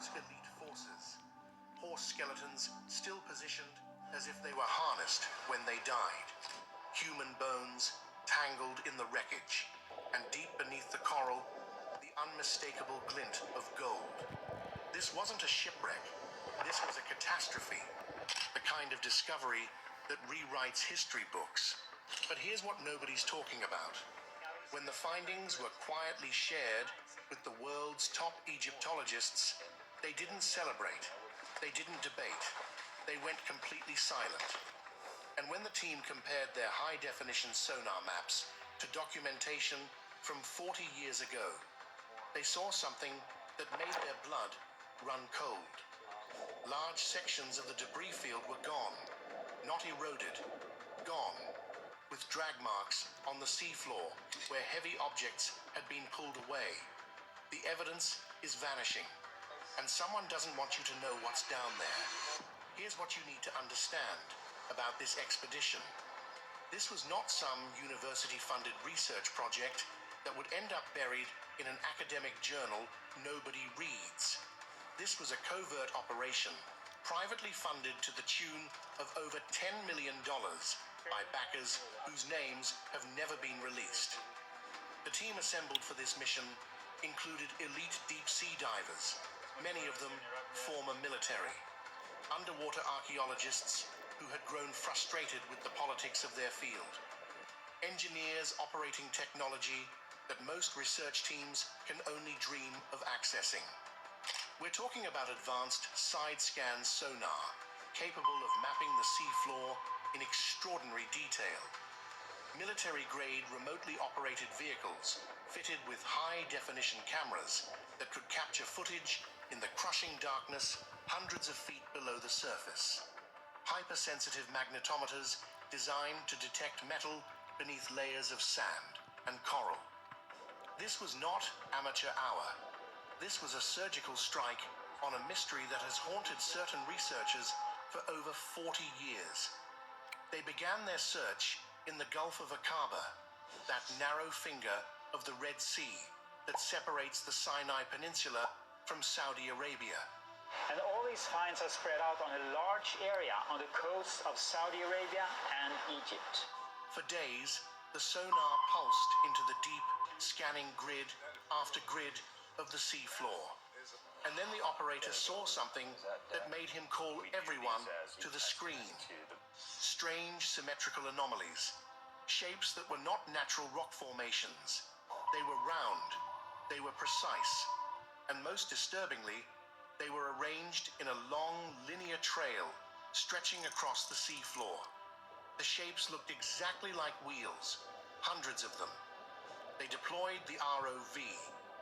those elite forces. Horse skeletons still positioned as if they were harnessed when they died. Human bones tangled in the wreckage, and deep beneath the coral, the unmistakable glint of gold. This wasn't a shipwreck. This was a catastrophe, the kind of discovery that rewrites history books. But here's what nobody's talking about. When the findings were quietly shared with the world's top Egyptologists, they didn't celebrate, they didn't debate, they went completely silent. And when the team compared their high-definition sonar maps to documentation from 40 years ago, they saw something that made their blood run cold. Large sections of the debris field were gone, not eroded, gone, with drag marks on the seafloor where heavy objects had been pulled away. The evidence is vanishing, and someone doesn't want you to know what's down there. Here's what you need to understand about this expedition. This was not some university-funded research project that would end up buried in an academic journal nobody reads. This was a covert operation, privately funded to the tune of over $10 million by backers whose names have never been released. The team assembled for this mission included elite deep-sea divers, many of them former military, underwater archaeologists who had grown frustrated with the politics of their field, engineers operating technology that most research teams can only dream of accessing. We're talking about advanced side-scan sonar, capable of mapping the seafloor in extraordinary detail. Military-grade remotely operated vehicles fitted with high-definition cameras that could capture footage in the crushing darkness hundreds of feet below the surface. Hypersensitive magnetometers designed to detect metal beneath layers of sand and coral. This was not amateur hour. This was a surgical strike on a mystery that has haunted certain researchers for over 40 years. They began their search in the Gulf of Aqaba, that narrow finger of the Red Sea that separates the Sinai Peninsula from Saudi Arabia. And all these finds are spread out on a large area on the coasts of Saudi Arabia and Egypt. For days, the sonar pulsed into the deep, scanning grid after grid of the seafloor. And then the operator saw something that made him call everyone to the screen. Strange symmetrical anomalies, shapes that were not natural rock formations. They were round, they were precise, and most disturbingly, they were arranged in a long linear trail stretching across the seafloor. The shapes looked exactly like wheels, hundreds of them. They deployed the ROV,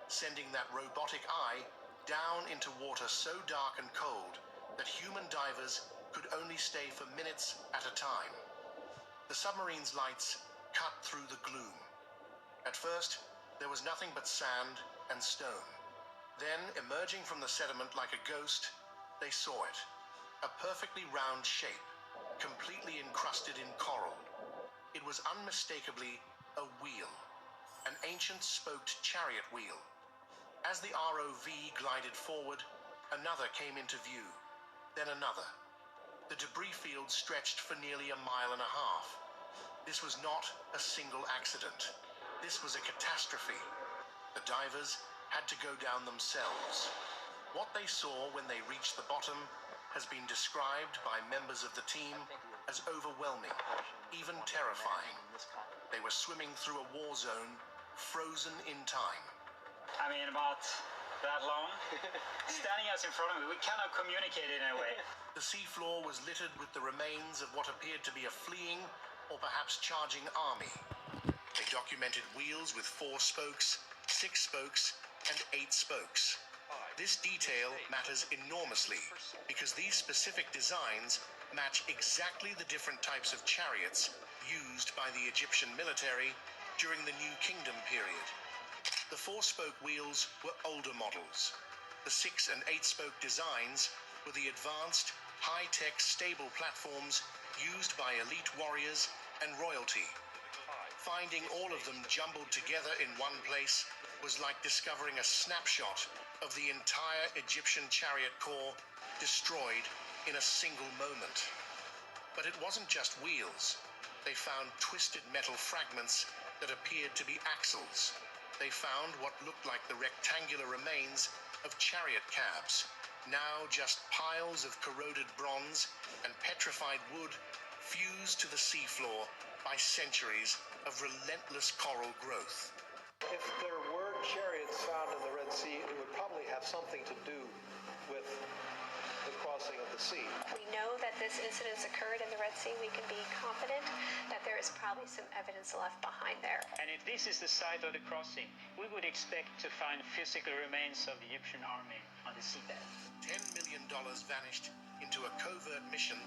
sending that robotic eye down into water so dark and cold that human divers could only stay for minutes at a time. The submarine's lights cut through the gloom. At first, there was nothing but sand and stone. Then, emerging from the sediment like a ghost, they saw it. A perfectly round shape, completely encrusted in coral. It was unmistakably a wheel, an ancient spoked chariot wheel. As the ROV glided forward, another came into view, then another. The debris field stretched for nearly a mile and a half. This was not a single accident. This was a catastrophe. The divers had to go down themselves. What they saw when they reached the bottom has been described by members of the team as overwhelming, even terrifying. They were swimming through a war zone, frozen in time. I mean, about that long. Standing us in front of me, we cannot communicate in a way. The seafloor was littered with the remains of what appeared to be a fleeing or perhaps charging army. They documented wheels with 4 spokes, 6 spokes, and 8 spokes. This detail matters enormously because these specific designs match exactly the different types of chariots used by the Egyptian military during the New Kingdom period. The 4-spoke wheels were older models. The 6- and 8-spoke designs were the advanced, high-tech stable platforms used by elite warriors and royalty. Finding all of them jumbled together in one place was like discovering a snapshot of the entire Egyptian chariot corps destroyed in a single moment. But it wasn't just wheels. They found twisted metal fragments that appeared to be axles. They found what looked like the rectangular remains of chariot cabs, now just piles of corroded bronze and petrified wood fused to the seafloor by centuries of relentless coral growth. If there were chariots found in the Red Sea, it would probably have something to do with the crossing of the sea. We know that this incident occurred in the Red Sea. We can be confident that there is probably some evidence left behind there. And if this is the site of the crossing, we would expect to find physical remains of the Egyptian army on the seabed. $10 million vanished into a covert mission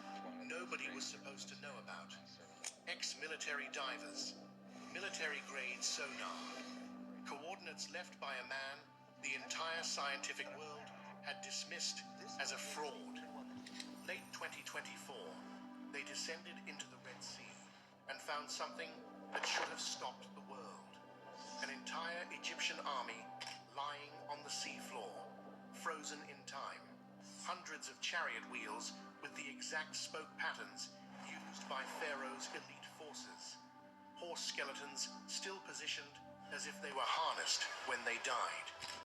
nobody was supposed to know about. Ex-military divers, military-grade sonar, coordinates left by a man the entire scientific world had dismissed as a fraud. Late 2024, they descended into the Red Sea and found something that should have stopped the world. An entire Egyptian army lying on the seafloor, frozen in time. Hundreds of chariot wheels with the exact spoke patterns used by Pharaoh's elite forces. Horse skeletons still positioned as if they were harnessed when they died.